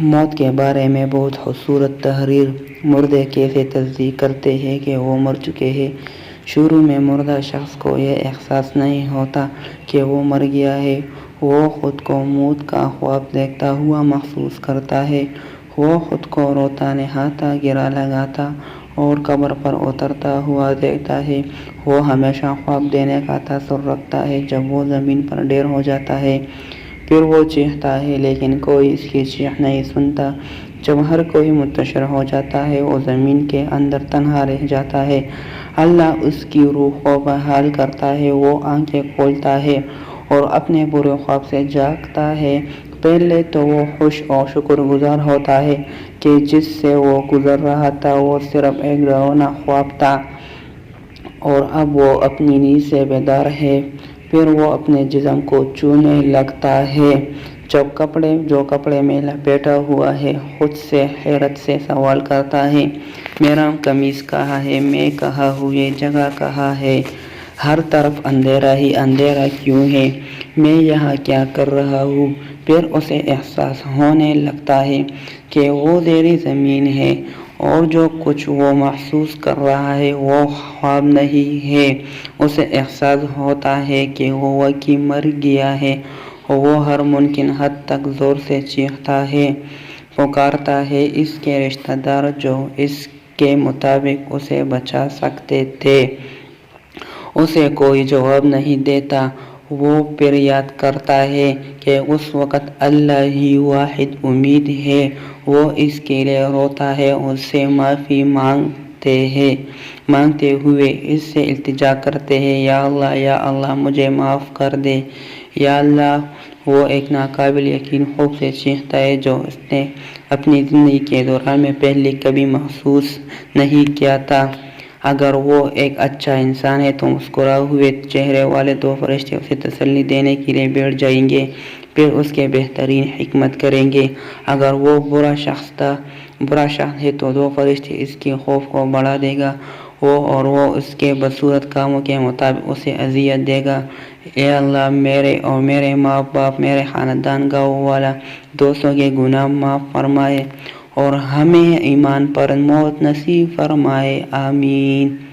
موت کے بارے میں بہت خوبصورت تحریر۔ مردے کیسے تصدیق کرتے ہیں کہ وہ مر چکے ہیں۔ شروع میں مردہ شخص کو یہ احساس نہیں ہوتا کہ وہ مر گیا ہے۔ وہ خود کو موت کا خواب دیکھتا ہوا محسوس کرتا ہے۔ وہ خود کو روتا نہاتا گرا لگاتا اور قبر پر اترتا ہوا دیکھتا ہے۔ وہ ہمیشہ خواب دینے کا تصور رکھتا ہے۔ جب وہ زمین پر ڈھیر ہو جاتا ہے پھر وہ چیختا ہے لیکن کوئی اس کی چیخ نہیں سنتا۔ جب ہر کوئی منتشر ہو جاتا ہے وہ زمین کے اندر تنہا رہ جاتا ہے۔ اللہ اس کی روح کو بحال کرتا ہے۔ وہ آنکھیں کھولتا ہے اور اپنے برے خواب سے جاگتا ہے۔ پہلے تو وہ خوش اور شکر گزار ہوتا ہے کہ جس سے وہ گزر رہا تھا وہ صرف ایک ڈراؤنا خواب تھا اور اب وہ اپنی نیند سے بیدار ہے۔ پھر وہ اپنے جسم کو چھونے لگتا ہے جو کپڑے میں لپیٹا ہوا ہے۔ خود سے حیرت سے سوال کرتا ہے، میرا قمیص کہاں ہے؟ میں کہاں ہوں؟ یہ جگہ کہاں ہے؟ ہر طرف اندھیرا ہی اندھیرا کیوں ہے؟ میں یہاں کیا کر رہا ہوں؟ پھر اسے احساس ہونے لگتا ہے کہ وہ زیر زمین ہے اور جو کچھ وہ محسوس کر رہا ہے وہ خواب نہیں ہے۔ اسے احساس ہوتا ہے کہ وہ واقعی مر گیا ہے۔ وہ ہر ممکن حد تک زور سے چیختا ہے، پکارتا ہے۔ اس کے رشتہ دار جو اس کے مطابق اسے بچا سکتے تھے اسے کوئی جواب نہیں دیتا۔ وہ پھر یاد کرتا ہے کہ اس وقت اللہ ہی واحد امید ہے۔ وہ اس کے لیے روتا ہے، اس سے معافی مانگتے ہوئے اس سے التجا کرتے ہیں، یا اللہ مجھے معاف کر دے، یا اللہ۔ وہ ایک ناقابل یقین خوف سے چیختا ہے جو اس نے اپنی زندگی کے دوران میں پہلے کبھی محسوس نہیں کیا تھا۔ اگر وہ ایک اچھا انسان ہے تو مسکرائے ہوئے چہرے والے دو فرشتے اسے تسلی دینے کے لیے بیٹھ جائیں گے، پھر اس کے بہترین حکمت کریں گے۔ اگر وہ برا شخص ہے تو دو فرشتے اس کے خوف کو بڑھا دیں گے اور وہ اس کے بدصورت کاموں کے مطابق اسے اذیت دے گا۔ اے اللہ، میرے اور میرے ماں باپ، میرے خاندان، گاؤں والا، دوستوں کے گناہ معاف فرمائے اور ہمیں ایمان پر موت نصیب فرمائے، آمین۔